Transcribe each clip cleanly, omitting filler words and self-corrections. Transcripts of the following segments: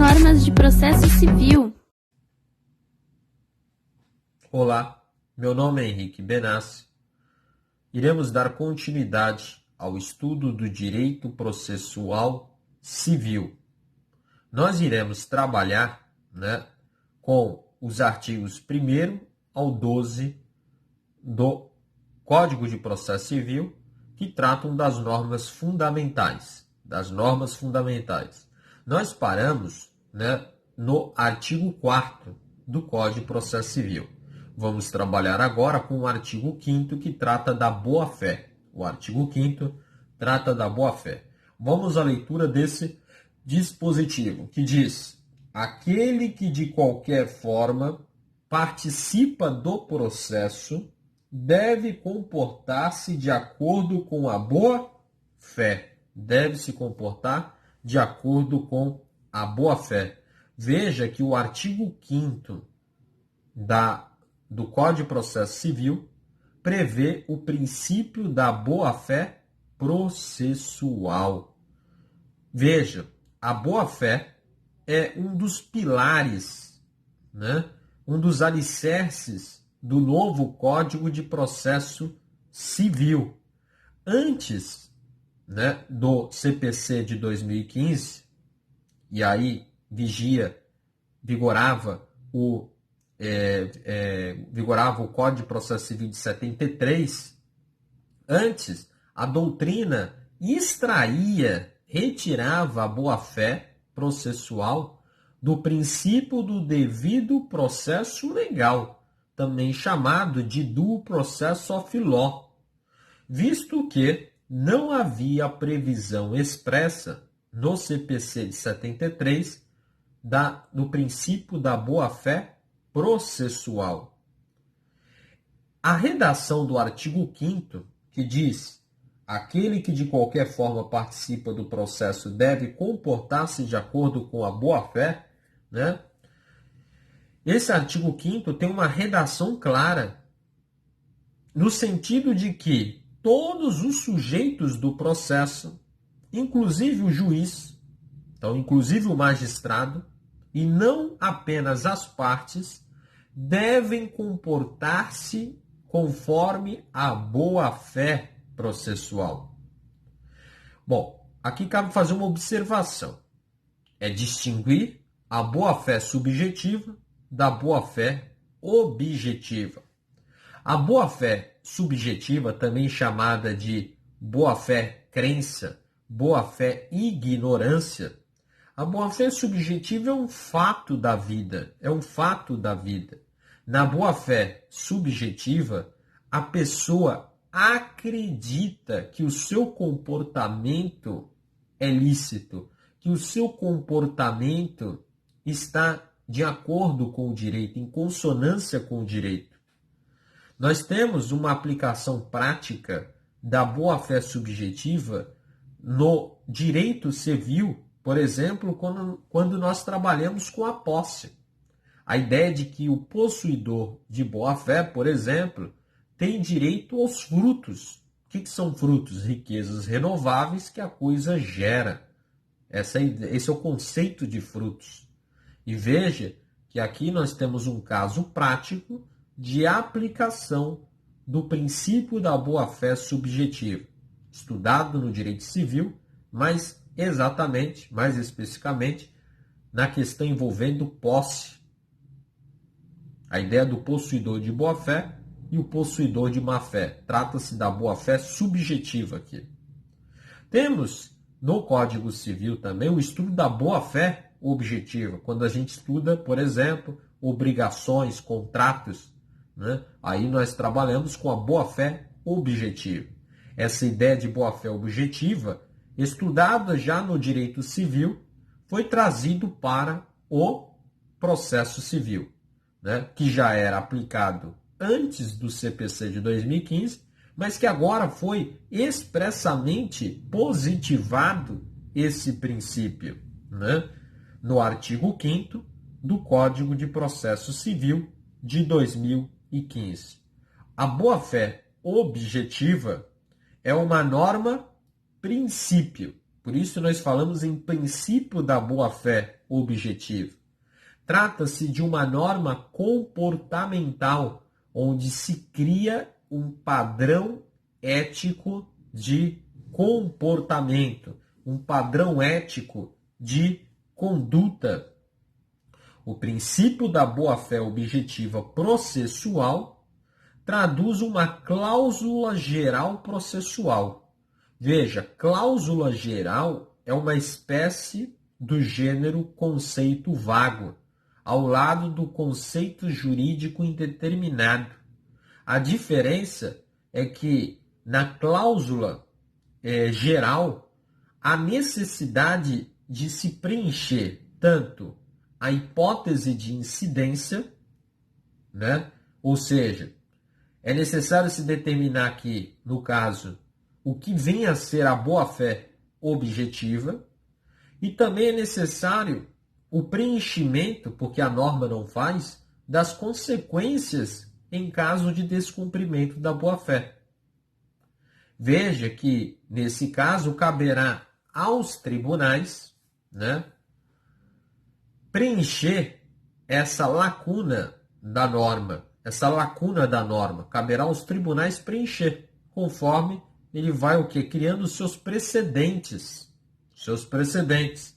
Normas de processo civil. Olá, meu nome é Henrique Benassi. Iremos dar continuidade ao estudo do direito processual civil. Nós iremos trabalhar, com os artigos 1º ao 12 do Código de Processo Civil, que tratam das normas fundamentais. Nós paramos, no artigo 4º do Código de Processo Civil. Vamos trabalhar agora com o artigo 5º, que trata da boa-fé. O artigo 5º trata da boa-fé. Vamos à leitura desse dispositivo, que diz: aquele que de qualquer forma participa do processo deve comportar-se de acordo com a boa-fé. Deve se comportar de acordo com a boa-fé. Veja que o artigo 5º do Código de Processo Civil prevê o princípio da boa-fé processual. Veja, a boa-fé é um dos pilares, um dos alicerces do novo Código de Processo Civil. Antes, do CPC de 2015, e aí vigorava o Código de Processo Civil de 73, antes a doutrina retirava a boa-fé processual do princípio do devido processo legal, também chamado de due process of law, visto que não havia previsão expressa no CPC de 73 do princípio da boa-fé processual. A redação do artigo 5º, que diz: aquele que de qualquer forma participa do processo deve comportar-se de acordo com a boa-fé, Esse artigo 5º tem uma redação clara, no sentido de que todos os sujeitos do processo, inclusive o juiz, então inclusive o magistrado, e não apenas as partes, devem comportar-se conforme a boa-fé processual. Bom, aqui cabe fazer uma observação. É distinguir a boa-fé subjetiva da boa-fé objetiva. A boa-fé subjetiva, também chamada de boa-fé crença, boa-fé ignorância, a boa-fé subjetiva é um fato da vida, Na boa-fé subjetiva, a pessoa acredita que o seu comportamento é lícito, que o seu comportamento está de acordo com o direito, em consonância com o direito. Nós temos uma aplicação prática da boa-fé subjetiva no direito civil, por exemplo, quando nós trabalhamos com a posse. A ideia de que o possuidor de boa-fé, por exemplo, tem direito aos frutos. O que são frutos? Riquezas renováveis que a coisa gera. Esse é o conceito de frutos. E veja que aqui nós temos um caso prático de aplicação do princípio da boa-fé subjetiva, estudado no direito civil, mais especificamente, na questão envolvendo posse. A ideia do possuidor de boa-fé e o possuidor de má-fé. Trata-se da boa-fé subjetiva aqui. Temos no Código Civil também o estudo da boa-fé objetiva, quando a gente estuda, por exemplo, obrigações, contratos, Aí nós trabalhamos com a boa-fé objetiva. Essa ideia de boa-fé objetiva, estudada já no direito civil, foi trazido para o processo civil, que já era aplicado antes do CPC de 2015, mas que agora foi expressamente positivado esse princípio, no artigo 5º do Código de Processo Civil de 2015. A boa-fé objetiva é uma norma princípio. Por isso nós falamos em princípio da boa-fé objetiva. Trata-se de uma norma comportamental, onde se cria um padrão ético de comportamento, um padrão ético de conduta. O princípio da boa-fé objetiva processual traduz uma cláusula geral processual. Veja, cláusula geral é uma espécie do gênero conceito vago, ao lado do conceito jurídico indeterminado. A diferença é que na cláusula geral há necessidade de se preencher tanto a hipótese de incidência, né? Ou seja, é necessário se determinar aqui, no caso, o que vem a ser a boa-fé objetiva, e também é necessário o preenchimento, porque a norma não faz, das consequências em caso de descumprimento da boa-fé. Veja que, nesse caso, caberá aos tribunais, né, preencher essa lacuna da norma. Essa lacuna da norma caberá aos tribunais preencher, conforme ele vai o quê? Criando seus precedentes. Seus precedentes.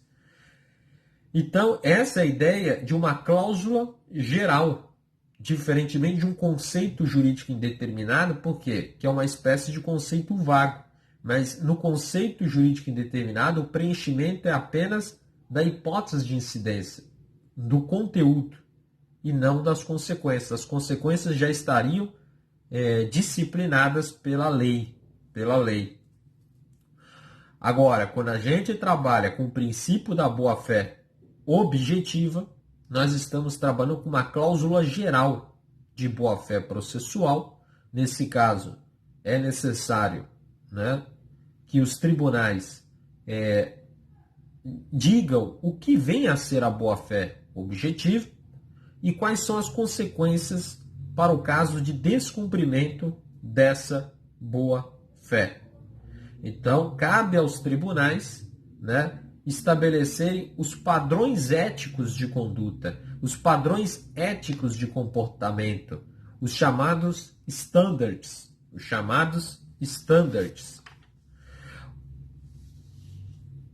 Então, essa é a ideia de uma cláusula geral, diferentemente de um conceito jurídico indeterminado, por quê? Que é uma espécie de conceito vago. Mas no conceito jurídico indeterminado, o preenchimento é apenas da hipótese de incidência, do conteúdo, e não das consequências. As consequências já estariam disciplinadas pela lei. Agora, quando a gente trabalha com o princípio da boa-fé objetiva, nós estamos trabalhando com uma cláusula geral de boa-fé processual. Nesse caso, é necessário, né, que os tribunais digam o que vem a ser a boa-fé objetiva e quais são as consequências para o caso de descumprimento dessa boa-fé. Então, cabe aos tribunais, né, estabelecerem os padrões éticos de conduta, os padrões éticos de comportamento, os chamados standards.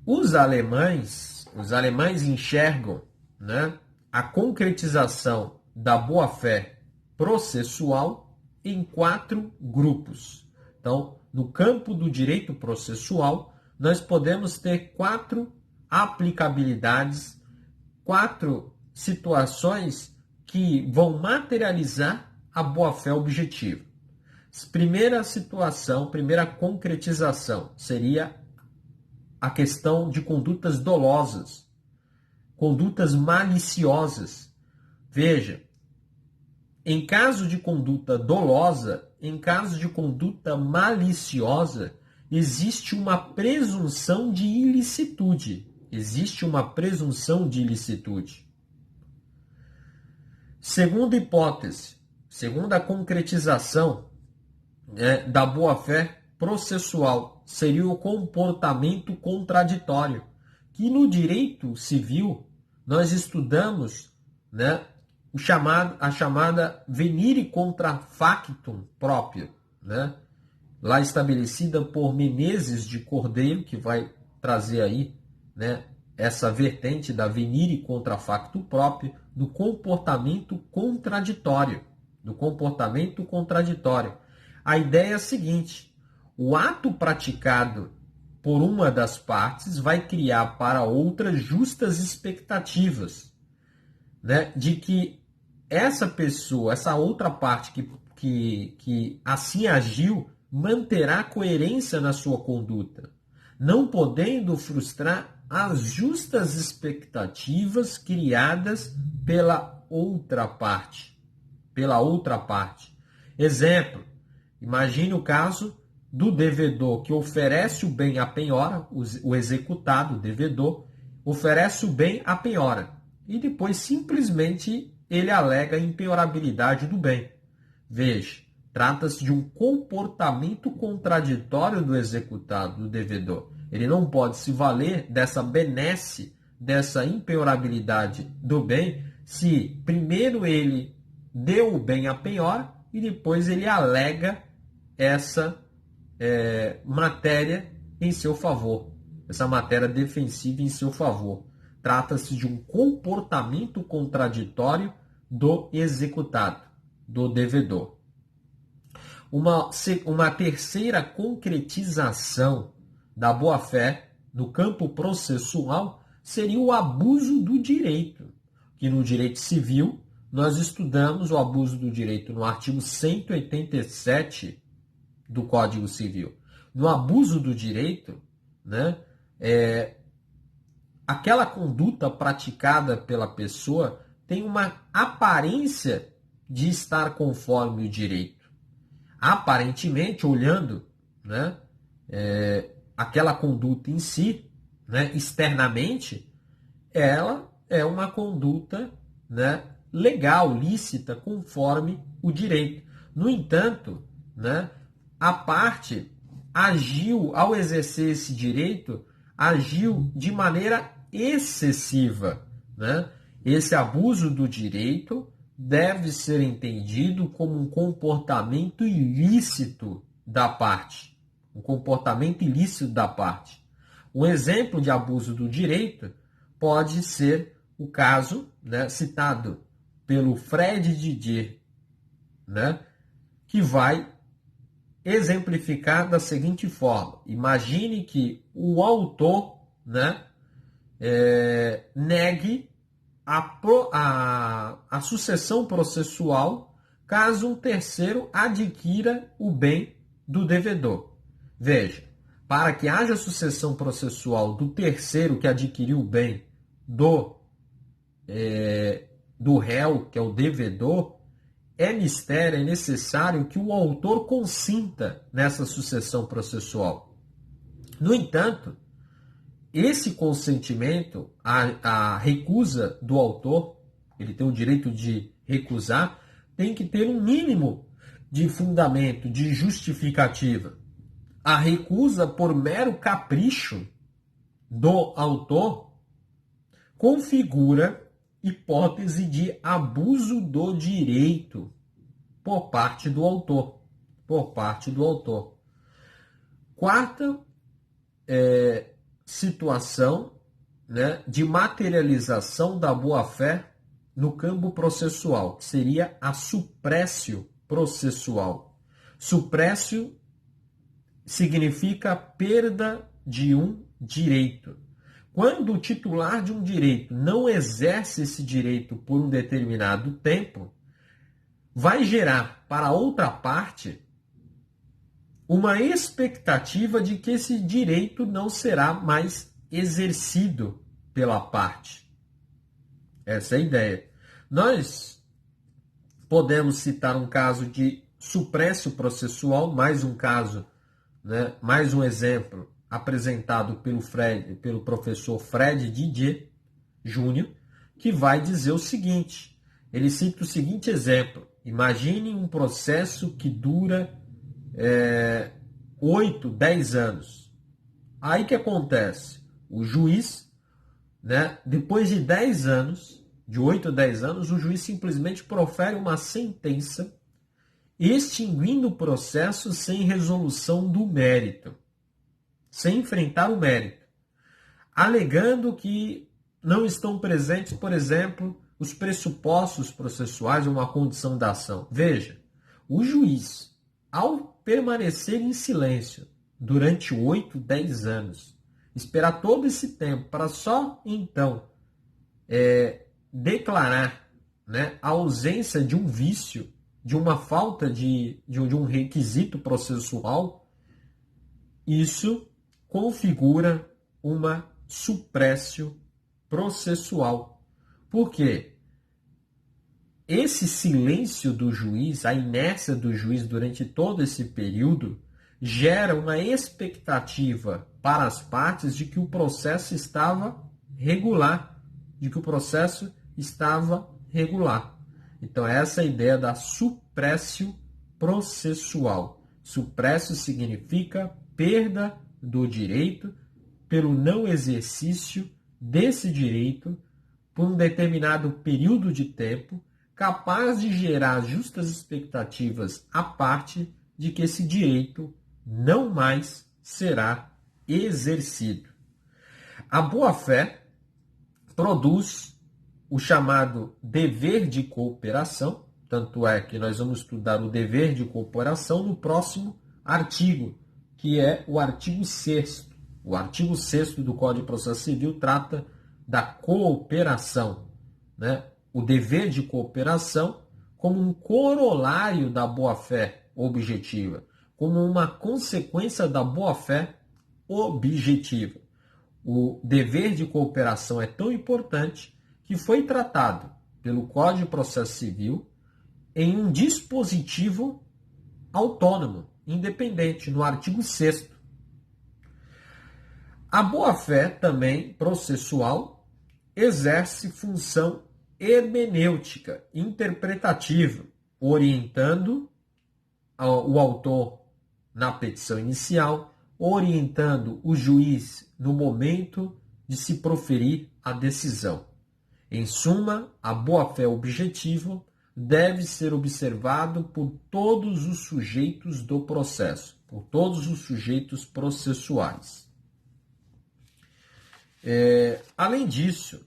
Os alemães enxergam, né, a concretização da boa-fé processual em 4 grupos. Então, no campo do direito processual, nós podemos ter 4 aplicabilidades, 4 situações que vão materializar a boa-fé objetiva. Primeira situação, primeira concretização, seria a questão de condutas dolosas, condutas maliciosas. Veja, em caso de conduta dolosa, em caso de conduta maliciosa, existe uma presunção de ilicitude. Segunda hipótese, segunda concretização da boa-fé processual, seria o comportamento contraditório, que no direito civil nós estudamos, né, a chamada venire contra factum própria, né, lá estabelecida por Menezes de Cordeiro, que vai trazer aí, né, essa vertente da venire contra factum próprio, do comportamento contraditório. A ideia é a seguinte: o ato praticado por uma das partes vai criar para outra justas expectativas, né, de que essa pessoa, essa outra parte que assim agiu, manterá coerência na sua conduta, não podendo frustrar as justas expectativas criadas pela outra parte. Exemplo, imagine o caso do devedor que oferece o bem à penhora, o executado, o devedor, oferece o bem à penhora e depois simplesmente ele alega a impenhorabilidade do bem. Veja, trata-se de um comportamento contraditório do executado, do devedor. Ele não pode se valer dessa benesse dessa impenhorabilidade do bem se primeiro ele deu o bem a penhora e depois ele alega essa matéria em seu favor, essa matéria defensiva em seu favor. Trata-se de um comportamento contraditório do executado, do devedor. Uma terceira concretização da boa-fé no campo processual seria o abuso do direito, que no direito civil nós estudamos o abuso do direito no artigo 187 do Código Civil. No abuso do direito, né, aquela conduta praticada pela pessoa tem uma aparência de estar conforme o direito. Aparentemente, olhando, né, aquela conduta em si, né, externamente, ela é uma conduta, né, legal, lícita, conforme o direito. No entanto, né, a parte agiu, ao exercer esse direito, agiu de maneira excessiva, né? Esse abuso do direito deve ser entendido como um comportamento ilícito da parte. Um comportamento ilícito da parte. Um exemplo de abuso do direito pode ser o caso, né, citado pelo Fred Didier, né, que vai exemplificar da seguinte forma. Imagine que o autor, né, negue a sucessão processual caso um terceiro adquira o bem do devedor. Veja, para que haja sucessão processual do terceiro que adquiriu o bem do réu, que é o devedor, é necessário que o autor consinta nessa sucessão processual. No entanto, esse consentimento, a recusa do autor, ele tem o direito de recusar, tem que ter um mínimo de fundamento, de justificativa. A recusa por mero capricho do autor configura hipótese de abuso do direito por parte do autor. Quarta situação, né, de materialização da boa-fé no campo processual, que seria a suprécio processual. Suprécio significa perda de um direito. Quando o titular de um direito não exerce esse direito por um determinado tempo, vai gerar para a outra parte uma expectativa de que esse direito não será mais exercido pela parte. Essa é a ideia. Nós podemos citar um caso de suprécio processual, mais um caso, né, mais um exemplo apresentado pelo professor Fred Didier Júnior, que vai dizer o seguinte. Ele cita o seguinte exemplo. Imagine um processo que dura 8, 10 anos. Aí que acontece? O juiz, né, depois de 10 anos, de 8 a 10 anos, o juiz simplesmente profere uma sentença extinguindo o processo sem resolução do mérito, sem enfrentar o mérito, alegando que não estão presentes, por exemplo, os pressupostos processuais ou uma condição da ação. Veja, o juiz, ao permanecer em silêncio durante 8, 10 anos, esperar todo esse tempo para só então declarar, né, a ausência de um vício, de uma falta de um requisito processual, isso configura uma suprécio processual. Por quê? Esse silêncio do juiz, a inércia do juiz durante todo esse período, gera uma expectativa para as partes de que o processo estava regular, Então, essa é a ideia da suprécio processual. Suprécio significa perda do direito pelo não exercício desse direito por um determinado período de tempo, capaz de gerar justas expectativas à parte de que esse direito não mais será exercido. A boa-fé produz o chamado dever de cooperação, tanto é que nós vamos estudar o dever de cooperação no próximo artigo, que é o artigo 6º. O artigo 6º do Código de Processo Civil trata da cooperação, né? O dever de cooperação como um corolário da boa-fé objetiva, como uma consequência da boa-fé objetiva. O dever de cooperação é tão importante que foi tratado pelo Código de Processo Civil em um dispositivo autônomo, independente, no artigo 6º. A boa-fé também processual exerce função hermenêutica, interpretativa, orientando o autor na petição inicial, orientando o juiz no momento de se proferir a decisão. Em suma, a boa-fé objetiva deve ser observado por todos os sujeitos do processo, por todos os sujeitos processuais. Além disso,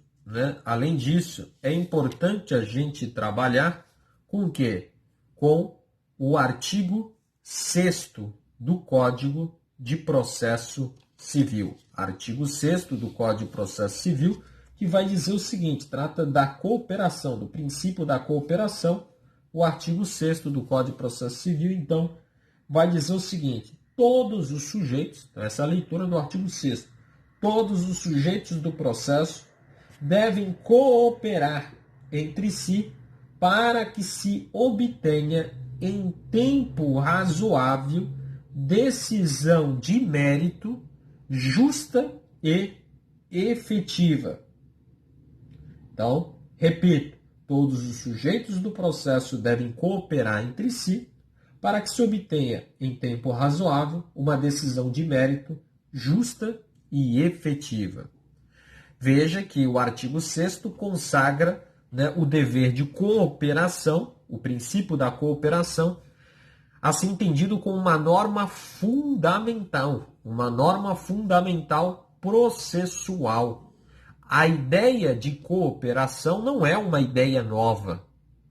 é importante a gente trabalhar com o quê? Com o artigo 6º do Código de Processo Civil. Artigo 6º do Código de Processo Civil, que vai dizer o seguinte, trata da cooperação, do princípio da cooperação. O artigo 6º do Código de Processo Civil, então, vai dizer o seguinte, todos os sujeitos, então essa é a leitura do artigo 6º, todos os sujeitos do processo devem cooperar entre si para que se obtenha em tempo razoável decisão de mérito justa e efetiva. Então, repito, todos os sujeitos do processo devem cooperar entre si para que se obtenha em tempo razoável uma decisão de mérito justa e efetiva. Veja que o artigo 6º consagra, o dever de cooperação, o princípio da cooperação, assim entendido como uma norma fundamental processual. A ideia de cooperação não é uma ideia nova,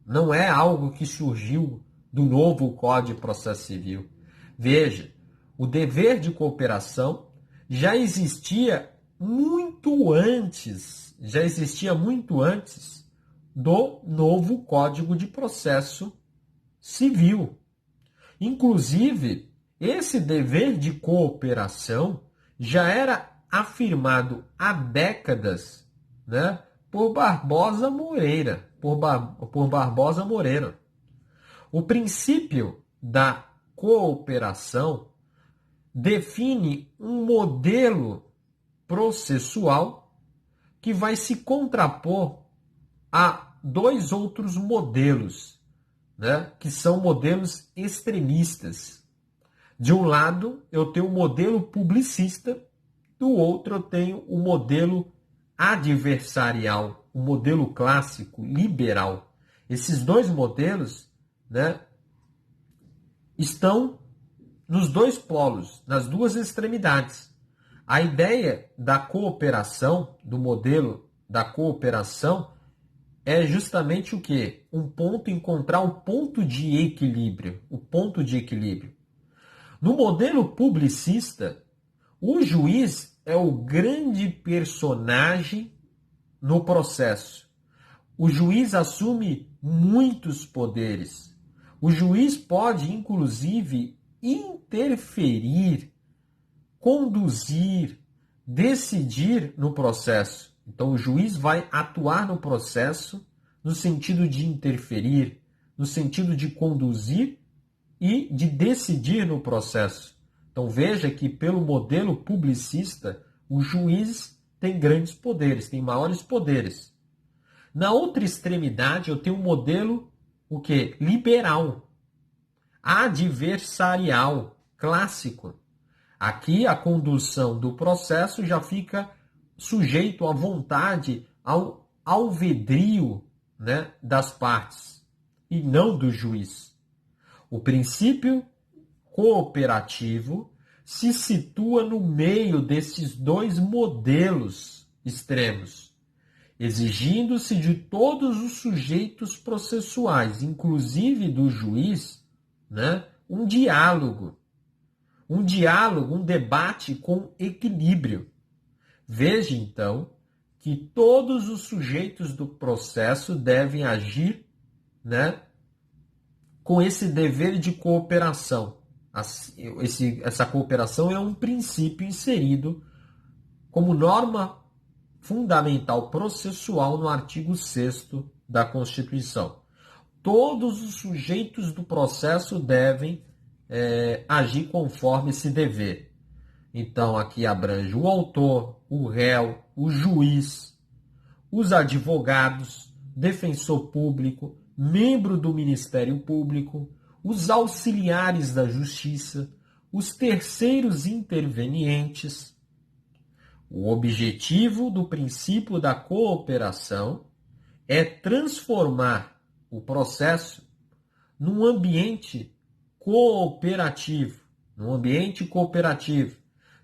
não é algo que surgiu do novo Código de Processo Civil. Veja, o dever de cooperação já existia muito antes do novo Código de Processo Civil. Inclusive, esse dever de cooperação já era afirmado há décadas, por Barbosa Moreira. O princípio da cooperação define um modelo processual que vai se contrapor a dois outros modelos, que são modelos extremistas. De um lado, eu tenho o modelo publicista, do outro, eu tenho o modelo adversarial, o modelo clássico, liberal. Esses dois modelos, estão nos dois polos, nas duas extremidades. A ideia da cooperação, do modelo da cooperação, é justamente o quê? Encontrar o ponto de equilíbrio. No modelo publicista, o juiz é o grande personagem no processo. O juiz assume muitos poderes. O juiz pode, inclusive, interferir, conduzir, decidir no processo. Então, o juiz vai atuar no processo no sentido de interferir, no sentido de conduzir e de decidir no processo. Então, veja que pelo modelo publicista, o juiz tem grandes poderes, tem maiores poderes. Na outra extremidade, eu tenho um modelo, liberal, adversarial, clássico. Aqui a condução do processo já fica sujeito à vontade, ao alvedrio, né, das partes e não do juiz. O princípio cooperativo se situa no meio desses dois modelos extremos, exigindo-se de todos os sujeitos processuais, inclusive do juiz, né, um diálogo, um debate com equilíbrio. Veja, então, que todos os sujeitos do processo devem agir, né, com esse dever de cooperação. Essa cooperação é um princípio inserido como norma fundamental processual no artigo 6º da Constituição. Todos os sujeitos do processo devem agir conforme esse dever. Então, aqui abrange o autor, o réu, o juiz, os advogados, defensor público, membro do Ministério Público, os auxiliares da Justiça, os terceiros intervenientes. O objetivo do princípio da cooperação é transformar o processo num ambiente cooperativo,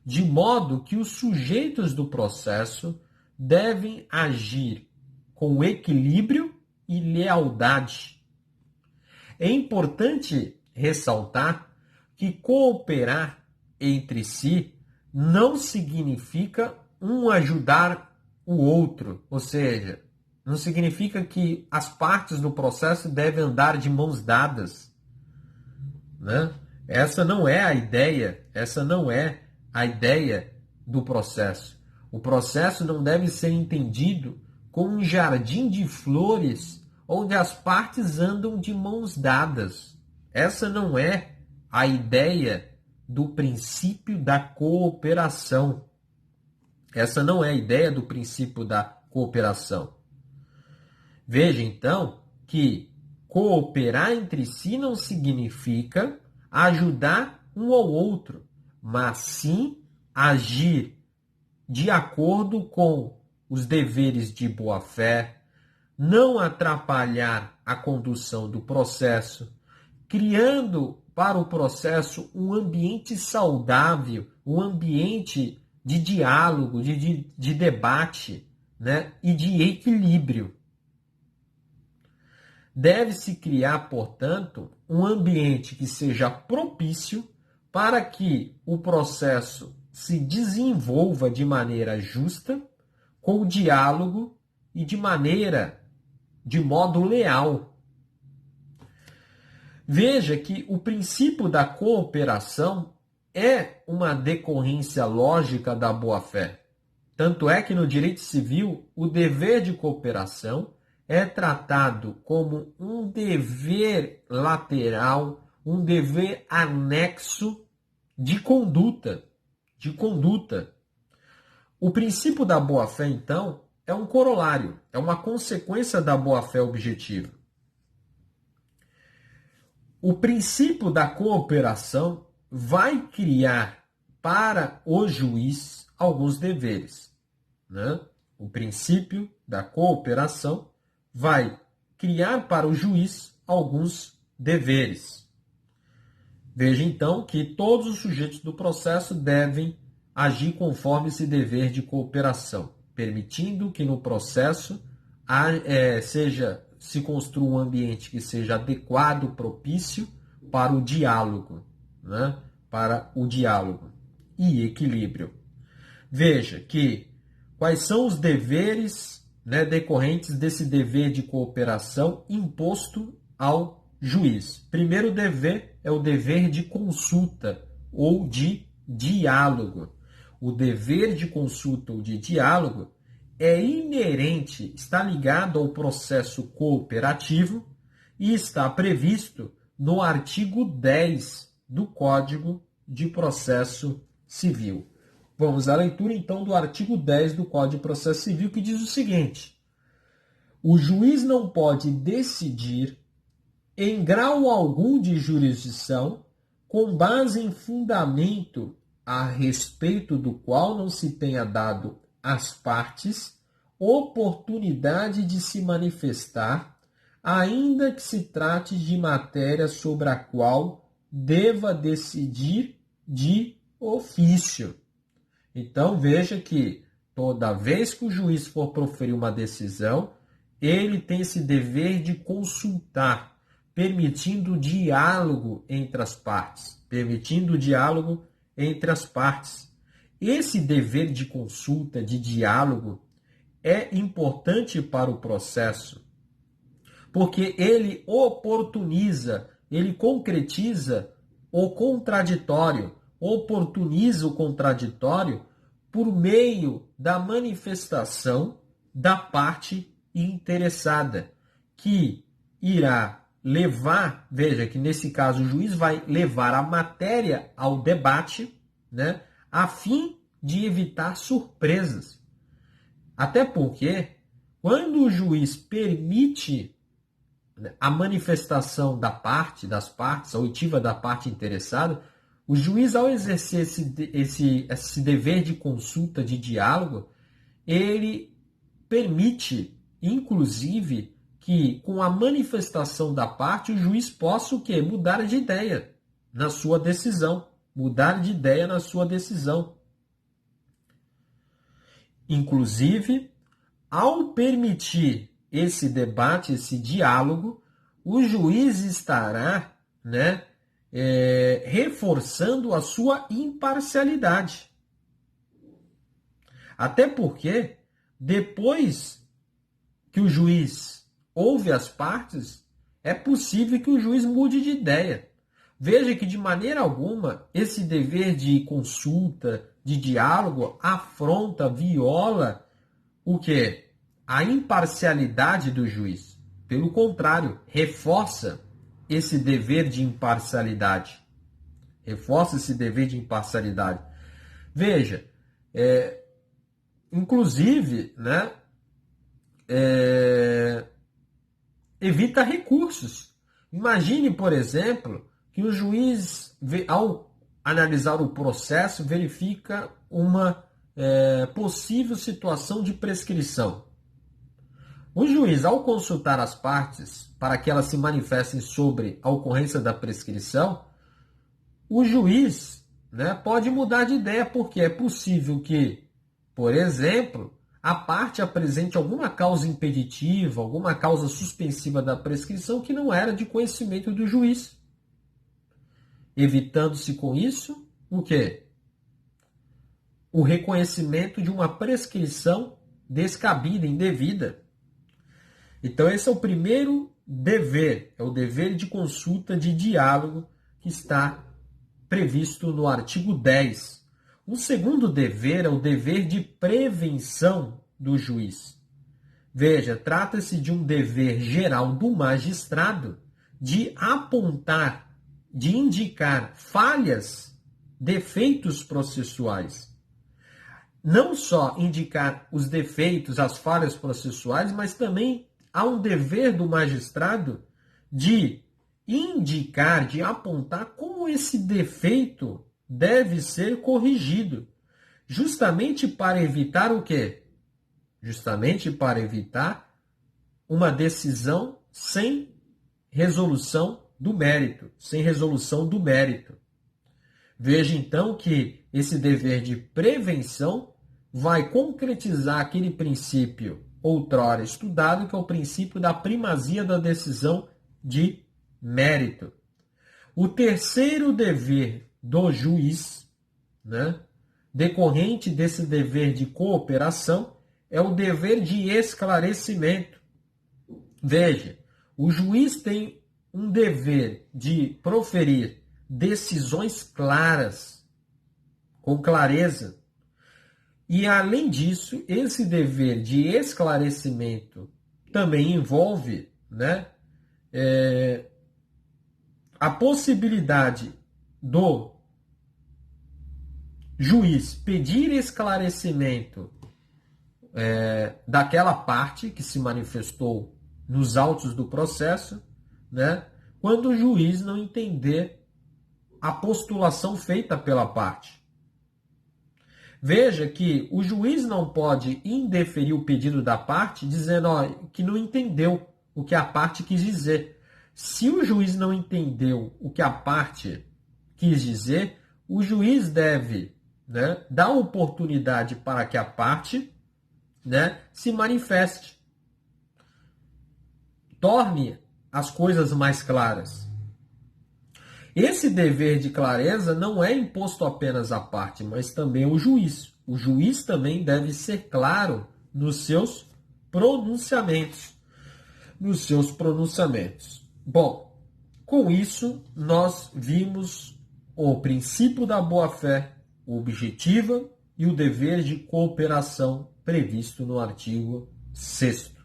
de modo que os sujeitos do processo devem agir com equilíbrio e lealdade. É importante ressaltar que cooperar entre si não significa um ajudar o outro, ou seja, não significa que as partes do processo devem andar de mãos dadas, né? Essa não é a ideia do processo. O processo não deve ser entendido como um jardim de flores onde as partes andam de mãos dadas. Essa não é a ideia do princípio da cooperação. Essa não é a ideia do princípio da cooperação. Veja, então, que cooperar entre si não significa ajudar um ao outro, mas sim agir de acordo com os deveres de boa-fé, não atrapalhar a condução do processo, criando para o processo um ambiente saudável, um ambiente de diálogo, de debate, né, e de equilíbrio. Deve-se criar, portanto, um ambiente que seja propício para que o processo se desenvolva de maneira justa, com diálogo e de modo leal. Veja que o princípio da cooperação é uma decorrência lógica da boa-fé. Tanto é que no direito civil, o dever de cooperação é tratado como um dever lateral, um dever anexo de conduta. O princípio da boa-fé, então, é um corolário, é uma consequência da boa-fé objetiva. O princípio da cooperação vai criar para o juiz alguns deveres, né? O princípio da cooperação vai criar para o juiz alguns deveres. Veja, então, que todos os sujeitos do processo devem agir conforme esse dever de cooperação, permitindo que no processo se construa um ambiente que seja adequado, propício para o diálogo, né? Para o diálogo e equilíbrio. Veja que quais são os deveres, né, decorrentes desse dever de cooperação imposto ao juiz. Primeiro dever é o dever de consulta ou de diálogo. O dever de consulta ou de diálogo é inerente, está ligado ao processo cooperativo e está previsto no artigo 10 do Código de Processo Civil. Vamos à leitura, então, do artigo 10 do Código de Processo Civil, que diz o seguinte: o juiz não pode decidir em grau algum de jurisdição com base em fundamento a respeito do qual não se tenha dado às partes oportunidade de se manifestar, ainda que se trate de matéria sobre a qual deva decidir de ofício. Então, veja que toda vez que o juiz for proferir uma decisão, ele tem esse dever de consultar, permitindo o diálogo entre as partes. Esse dever de consulta, de diálogo, é importante para o processo, porque ele oportuniza, ele concretiza o contraditório, oportuniza o contraditório por meio da manifestação da parte interessada, que irá levar, veja que nesse caso o juiz vai levar a matéria ao debate, né, a fim de evitar surpresas. Até porque, quando o juiz permite a manifestação das partes, a oitiva da parte interessada, o juiz, ao exercer esse dever de consulta, de diálogo, ele permite, inclusive, que com a manifestação da parte, o juiz possa o quê? Mudar de ideia na sua decisão. Inclusive, ao permitir esse debate, esse diálogo, o juiz estará, reforçando a sua imparcialidade. Até porque, depois que o juiz ouve as partes, é possível que o juiz mude de ideia. Veja que, de maneira alguma, esse dever de consulta, de diálogo, afronta, viola o quê? A imparcialidade do juiz. Pelo contrário, reforça esse dever de imparcialidade. Veja, inclusive, evita recursos. Imagine, por exemplo, que o juiz, ao analisar o processo, verifica uma possível situação de prescrição. O juiz, ao consultar as partes para que elas se manifestem sobre a ocorrência da prescrição, o juiz pode mudar de ideia, porque é possível que, por exemplo, a parte apresente alguma causa impeditiva, alguma causa suspensiva da prescrição que não era de conhecimento do juiz. Evitando-se com isso o quê? O reconhecimento de uma prescrição descabida, indevida. Então, esse é o primeiro dever, é o dever de consulta, de diálogo, que está previsto no artigo 10. O segundo dever é o dever de prevenção do juiz. Veja, trata-se de um dever geral do magistrado de apontar, de indicar falhas, defeitos processuais. Não só indicar os defeitos, as falhas processuais, mas também há um dever do magistrado de indicar, de apontar como esse defeito deve ser corrigido, justamente para evitar o quê? Justamente para evitar uma decisão sem resolução do mérito, Veja então que esse dever de prevenção vai concretizar aquele princípio outrora estudado, que é o princípio da primazia da decisão de mérito. O terceiro dever do juiz, decorrente desse dever de cooperação, é o dever de esclarecimento. Veja, o juiz tem um dever de proferir decisões claras, com clareza. E, além disso, esse dever de esclarecimento também envolve a possibilidade do juiz pedir esclarecimento daquela parte que se manifestou nos autos do processo, quando o juiz não entender a postulação feita pela parte. Veja que o juiz não pode indeferir o pedido da parte dizendo que não entendeu o que a parte quis dizer. Se o juiz não entendeu o que a parte quis dizer, o juiz deve, né, dar oportunidade para que a parte, né, se manifeste. Torne as coisas mais claras. Esse dever de clareza não é imposto apenas à parte, mas também ao juiz. O juiz também deve ser claro nos seus pronunciamentos. Bom, com isso, nós vimos o princípio da boa-fé objetiva e o dever de cooperação previsto no artigo 6º.